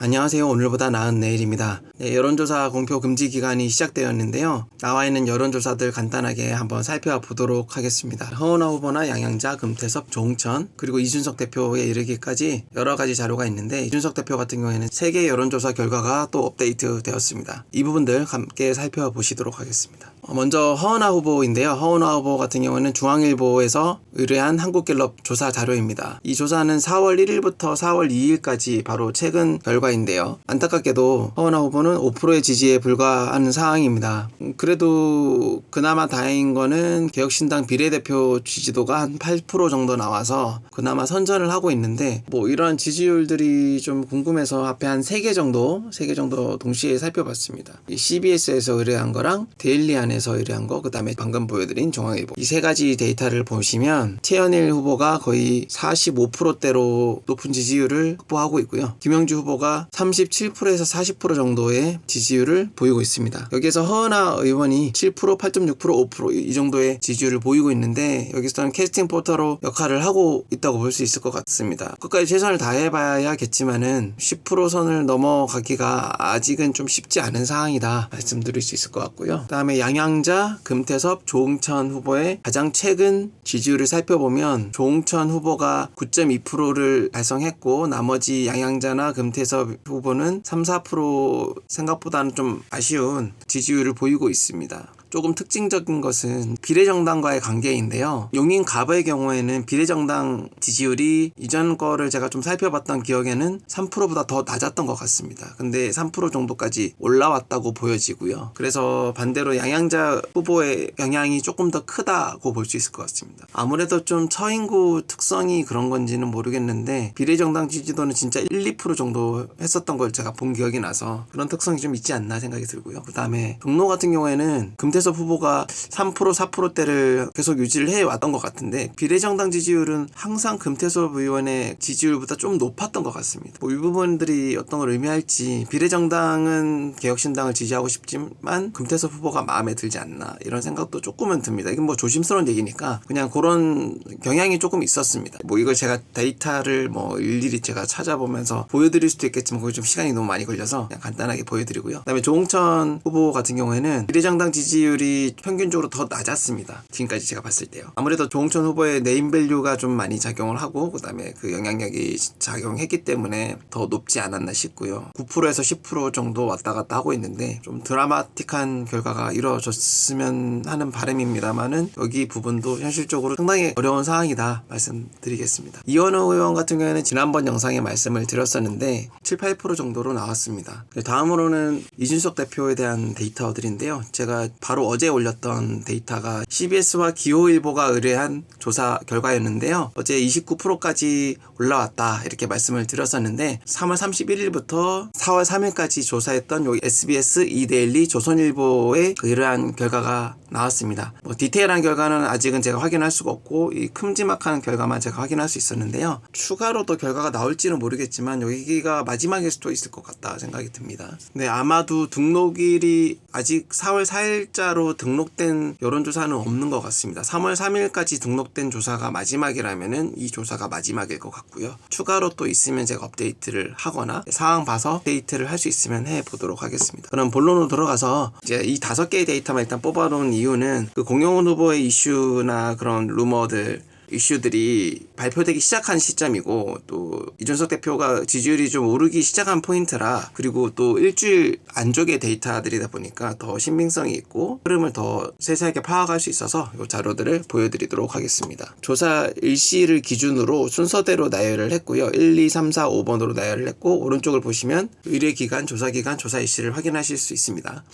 안녕하세요. 오늘보다 나은 내일입니다. 네, 여론조사 공표 금지 기간이 시작되었는데요. 나와 있는 여론조사들 간단하게 한번 살펴보도록 하겠습니다. 허은하 후보나 양양자, 금태섭, 조응천, 그리고 이준석 대표에 이르기까지 여러 가지 자료가 있는데, 이준석 대표 같은 경우에는 3개 여론조사 결과가 또 업데이트 되었습니다. 이 부분들 함께 살펴보시도록 하겠습니다. 먼저 허은하 후보인데요. 허은하 후보 같은 경우는 중앙일보에서 의뢰한 한국갤럽 조사 자료입니다. 이 조사는 4월 1일부터 4월 2일까지 바로 최근 결과인데요. 안타깝게도 허은하 후보는 5%의 지지에 불과한 상황입니다. 그래도 그나마 다행인 거는 개혁신당 비례대표 지지도가 한 8% 정도 나와서 그나마 선전을 하고 있는데, 이런 지지율들이 좀 궁금해서 앞에 한 3개 정도 동시에 살펴봤습니다. CBS에서 의뢰한 거랑 데일리안에서 의뢰한 거, 그 다음에 방금 보여드린 중앙일보, 이 3가지 데이터를 보시면 최현일 후보가 거의 45%대로 높은 지지율을 확보하고 있고요. 김영주 후보가 37%에서 40% 정도의 지지율을 보이고 있습니다. 여기에서 허은하 의원이 7%, 8.6%, 5% 이 정도의 지지율을 보이고 있는데, 여기서는 캐스팅 포터로 역할을 하고 있다고 볼 수 있을 것 같습니다. 끝까지 최선을 다해봐야겠지만은 10% 선을 넘어가기가 아직은 좀 쉽지 않은 상황이다 말씀드릴 수 있을 것 같고요. 그 다음에 양양자, 금태섭, 조응천 후보의 가장 최근 지지율을 살펴보면 조응천 후보가 9.2%를 달성했고, 나머지 양양자나 금태섭 후보는 3, 4% 생각보다는 좀 아쉬운 지지율을 보이고 있습니다. 조금 특징적인 것은 비례정당과의 관계인데요. 용인 갑의 경우에는 비례정당 지지율이 이전 거를 제가 좀 살펴봤던 기억에는 3%보다 더 낮았던 것 같습니다. 근데 3% 정도까지 올라왔다고 보여지고요. 그래서 반대로 양양자 후보의 영향이 조금 더 크다고 볼 수 있을 것 같습니다. 아무래도 좀 처인구 특성이 그런 건지는 모르겠는데, 비례정당 지지도는 진짜 1, 2% 정도 했었던 걸 제가 본 기억이 나서 그런 특성이 좀 있지 않나 생각이 들고요. 그 다음에 종로 같은 경우에는 금태섭 후보가 3%, 4%대를 계속 유지를 해왔던 것 같은데, 비례정당 지지율은 항상 금태섭 의원의 지지율보다 좀 높았던 것 같습니다. 이 부분들이 어떤 걸 의미할지, 비례정당은 개혁신당을 지지하고 싶지만 금태섭 후보가 마음에 들지 않나, 이런 생각도 조금은 듭니다. 이건 조심스러운 얘기니까 그냥 그런 경향이 조금 있었습니다. 이걸 제가 데이터를 일일이 제가 찾아보면서 보여드릴 수도 있겠지만 거기 좀 시간이 너무 많이 걸려서 그냥 간단하게 보여드리고요. 그 다음에 조응천 후보 같은 경우에는 비례정당 지지율이 평균적으로 더 낮았습니다. 지금까지 제가 봤을 때요. 아무래도 조응천 후보의 네임밸류가 좀 많이 작용을 하고, 그 다음에 그 영향력이 작용했기 때문에 더 높지 않았나 싶고요. 9%에서 10% 정도 왔다 갔다 하고 있는데, 좀 드라마틱한 결과가 이루어졌으면 하는 바람입니다만은 여기 부분도 현실적으로 상당히 어려운 상황이다 말씀드리겠습니다. 이현우 의원 같은 경우에는 지난번 영상에 말씀을 드렸었는데 7, 8% 정도로 나왔습니다. 다음으로는 이준석 대표에 대한 데이터들인데요. 제가 바로 어제 올렸던 데이터가 CBS와 기호일보가 의뢰한 조사 결과였는데요. 어제 29%까지 올라왔다 이렇게 말씀을 드렸었는데, 3월 31일부터 4월 3일까지 조사했던 여기 SBS, 이데일리, 조선일보의 의뢰한 결과가 나왔습니다. 디테일한 결과는 아직은 제가 확인할 수가 없고, 이 큼지막한 결과만 제가 확인할 수 있었는데요. 추가로 또 결과가 나올지는 모르겠지만 여기가 마지막일 수도 있을 것 같다 생각이 듭니다. 근데 아마도 등록일이 아직 4월 4일자로 등록된 여론조사는 없는 것 같습니다. 3월 3일까지 등록된 조사가 마지막이라면은 이 조사가 마지막일 것 같고요. 추가로 또 있으면 제가 업데이트를 하거나 상황 봐서 업데이트를 할 수 있으면 해보도록 하겠습니다. 그럼 본론으로 들어가서 이제 이 5개의 데이터만 일단 뽑아놓은 이유는, 그 공영훈 후보의 이슈나 그런 루머들, 이슈들이 발표되기 시작한 시점이고, 또 이준석 대표가 지지율이 좀 오르기 시작한 포인트라, 그리고 또 일주일 안쪽의 데이터들이다 보니까 더 신빙성이 있고 흐름을 더 세세하게 파악할 수 있어서 이 자료들을 보여드리도록 하겠습니다. 조사 일시를 기준으로 순서대로 나열을 했고요. 1, 2, 3, 4, 5번으로 나열을 했고, 오른쪽을 보시면 의뢰기간, 조사기간, 조사 일시를 확인하실 수 있습니다.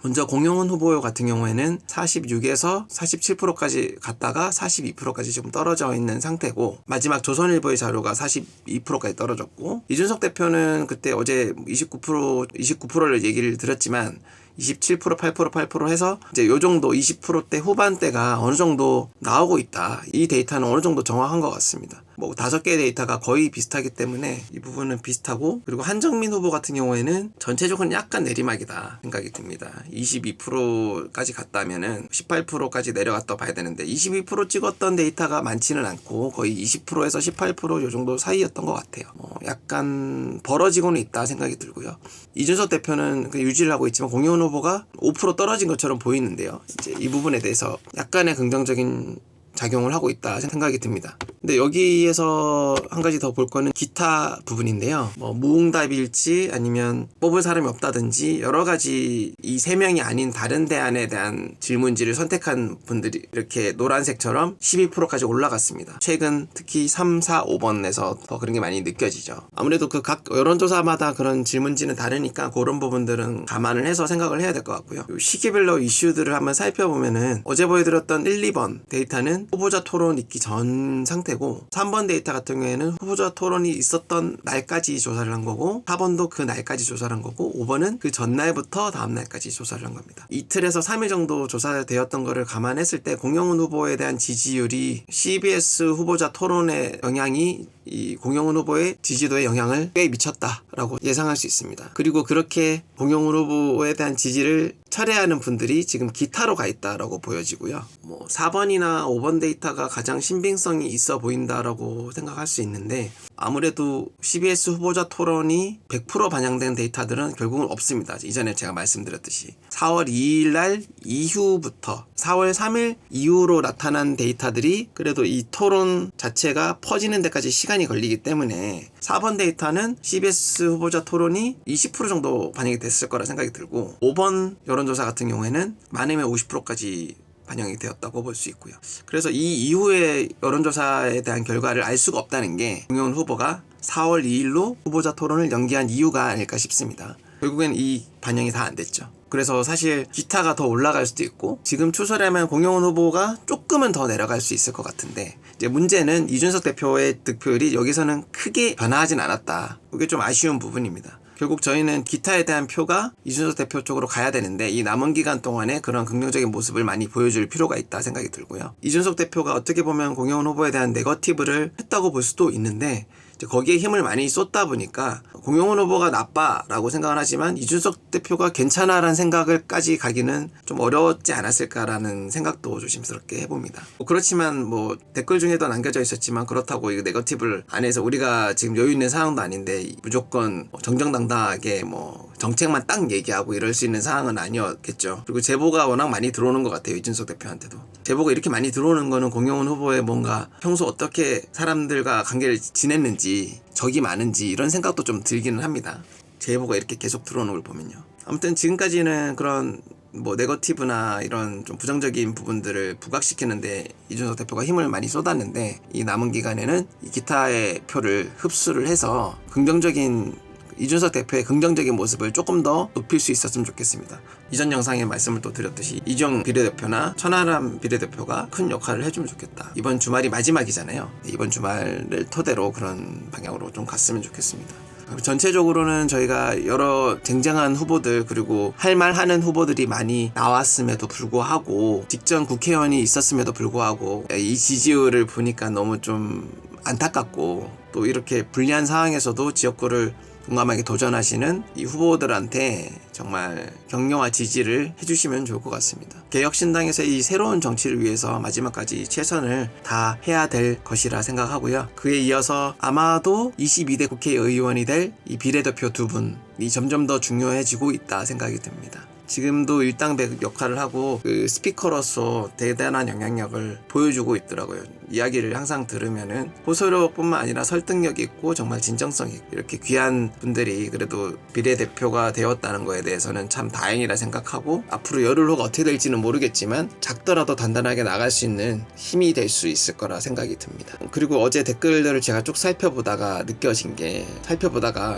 먼저 공영훈 후보 같은 경우에는 46에서 47%까지 갔다가 42%까지 지금 떨어져 있는 상태고, 마지막 조선일보의 자료가 42%까지 떨어졌고, 이준석 대표는 그때 어제 29%를 얘기를 드렸지만 27%, 8%, 8% 해서 이제 요 정도 20%대 후반대가 어느 정도 나오고 있다. 이 데이터는 어느 정도 정확한 것 같습니다. 뭐 5개의 데이터가 거의 비슷하기 때문에 이 부분은 비슷하고, 그리고 한정민 후보 같은 경우에는 전체적으로 약간 내리막이다 생각이 듭니다. 22%까지 갔다면은 18%까지 내려갔다 봐야 되는데 22% 찍었던 데이터가 많지는 않고 거의 20%에서 18% 요 정도 사이였던 것 같아요. 약간 벌어지고는 있다 생각이 들고요. 이준석 대표는 유지를 하고 있지만 공영훈 후보가 5% 떨어진 것처럼 보이는데요. 이제 이 부분에 대해서 약간의 긍정적인 작용을 하고 있다 생각이 듭니다. 근데 여기에서 한 가지 더 볼 거는 기타 부분인데요. 뭐 무응답일지 아니면 뽑을 사람이 없다든지 여러 가지 이 3명이 아닌 다른 대안에 대한 질문지를 선택한 분들이 이렇게 노란색처럼 12%까지 올라갔습니다. 최근 특히 3, 4, 5번에서 더 그런 게 많이 느껴지죠. 아무래도 그 각 여론조사마다 그런 질문지는 다르니까 그런 부분들은 감안을 해서 생각을 해야 될 것 같고요. 시기별로 이슈들을 한번 살펴보면은 어제 보여드렸던 1, 2번 데이터는 후보자 토론 있기 전 상태고, 3번 데이터 같은 경우에는 후보자 토론이 있었던 날까지 조사를 한 거고, 4번도 그 날까지 조사를 한 거고, 5번은 그 전날부터 다음 날까지 조사를 한 겁니다. 이틀에서 3일 정도 조사되었던 거를 감안했을 때 공영훈 후보에 대한 지지율이 CBS 후보자 토론의 영향이 이 공영훈 후보의 지지도에 영향을 꽤 미쳤다라고 예상할 수 있습니다. 그리고 그렇게 공영훈 후보에 대한 지지를 철회하는 분들이 지금 기타로 가 있다라고 보여지고요. 뭐 4번이나 5번 데이터가 가장 신빙성이 있어 보인다라고 생각할 수 있는데, 아무래도 CBS 후보자 토론이 100% 반영된 데이터들은 결국은 없습니다. 이전에 제가 말씀드렸듯이 4월 2일 날 이후부터 4월 3일 이후로 나타난 데이터들이 그래도 이 토론 자체가 퍼지는 데까지 시간이 걸리기 때문에 4번 데이터는 CBS 후보자 토론이 20% 정도 반영이 됐을 거라 생각이 들고, 5번 여론조사 같은 경우에는 많으면 50%까지 반영이 되었다고 볼 수 있고요. 그래서 이 이후의 여론조사에 대한 결과를 알 수가 없다는 게 공영훈 후보가 4월 2일로 후보자 토론을 연기한 이유가 아닐까 싶습니다. 결국엔 이 반영이 다 안 됐죠. 그래서 사실 기타가 더 올라갈 수도 있고, 지금 추세라면 공영훈 후보가 조금은 더 내려갈 수 있을 것 같은데, 이제 문제는 이준석 대표의 득표율이 여기서는 크게 변화하진 않았다. 이게 좀 아쉬운 부분입니다. 결국 저희는 기타에 대한 표가 이준석 대표 쪽으로 가야 되는데, 이 남은 기간 동안에 그런 긍정적인 모습을 많이 보여줄 필요가 있다 생각이 들고요. 이준석 대표가 어떻게 보면 공영훈 후보에 대한 네거티브를 했다고 볼 수도 있는데, 거기에 힘을 많이 쏟다 보니까 공영훈 후보가 나빠라고 생각을 하지만 이준석 대표가 괜찮아라는 생각을까지 가기는 좀 어려웠지 않았을까라는 생각도 조심스럽게 해봅니다. 그렇지만 뭐 댓글 중에도 남겨져 있었지만, 그렇다고 이거 네거티브를 안 해서 우리가 지금 여유 있는 상황도 아닌데 무조건 정정당당하게 뭐 정책만 딱 얘기하고 이럴 수 있는 상황은 아니었겠죠. 그리고 제보가 워낙 많이 들어오는 것 같아요. 이준석 대표한테도 제보가 이렇게 많이 들어오는 거는 공영훈 후보의 뭔가 평소 어떻게 사람들과 관계를 지냈는지, 적이 많은지 이런 생각도 좀 들기는 합니다. 제보가 이렇게 계속 들어오는 걸 보면요. 아무튼 지금까지는 그런 뭐 네거티브나 이런 좀 부정적인 부분들을 부각시키는데 이준석 대표가 힘을 많이 쏟았는데, 이 남은 기간에는 이 기타의 표를 흡수를 해서 긍정적인 이준석 대표의 긍정적인 모습을 조금 더 높일 수 있었으면 좋겠습니다. 이전 영상에 말씀을 또 드렸듯이 이주영 비례대표나 천하람 비례대표가 큰 역할을 해주면 좋겠다. 이번 주말이 마지막이잖아요. 이번 주말을 토대로 그런 방향으로 좀 갔으면 좋겠습니다. 전체적으로는 저희가 여러 쟁쟁한 후보들, 그리고 할 말 하는 후보들이 많이 나왔음에도 불구하고, 직전 국회의원이 있었음에도 불구하고 이 지지율을 보니까 너무 좀 안타깝고, 또 이렇게 불리한 상황에서도 지역구를 용감하게 도전하시는 이 후보들한테 정말 격려와 지지를 해주시면 좋을 것 같습니다. 개혁신당에서 이 새로운 정치를 위해서 마지막까지 최선을 다 해야 될 것이라 생각하고요. 그에 이어서 아마도 22대 국회의원이 될 이 비례대표 2분이 점점 더 중요해지고 있다 생각이 듭니다. 지금도 일당백 역할을 하고 그 스피커로서 대단한 영향력을 보여주고 있더라고요. 이야기를 항상 들으면은 호소력뿐만 아니라 설득력 있고 정말 진정성 있고, 이렇게 귀한 분들이 그래도 비례대표가 되었다는 거에 대해서는 참 다행이라 생각하고, 앞으로 여론호가 어떻게 될지는 모르겠지만 작더라도 단단하게 나갈 수 있는 힘이 될 수 있을 거라 생각이 듭니다. 그리고 어제 댓글들을 제가 쭉 살펴보다가 느껴진 게,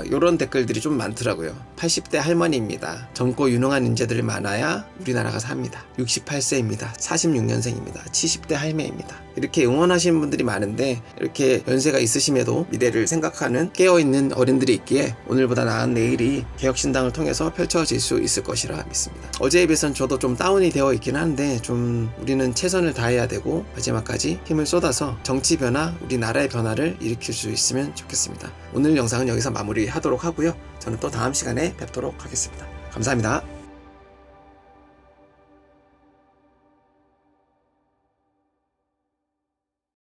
이런 댓글들이 좀 많더라고요. 80대 할머니입니다. 젊고 유능한 인재 세대들이 많아야 우리나라가 삽니다. 68세입니다. 46년생입니다. 70대 할매입니다. 이렇게 응원하시는 분들이 많은데 이렇게 연세가 있으심에도 미래를 생각하는 깨어있는 어른들이 있기에 오늘보다 나은 내일이 개혁신당을 통해서 펼쳐질 수 있을 것이라 믿습니다. 어제에 비해서는 저도 좀 다운이 되어 있긴 한데 좀 우리는 최선을 다해야 되고 마지막까지 힘을 쏟아서 정치 변화, 우리나라의 변화를 일으킬 수 있으면 좋겠습니다. 오늘 영상은 여기서 마무리하도록 하고요. 저는 또 다음 시간에 뵙도록 하겠습니다. 감사합니다.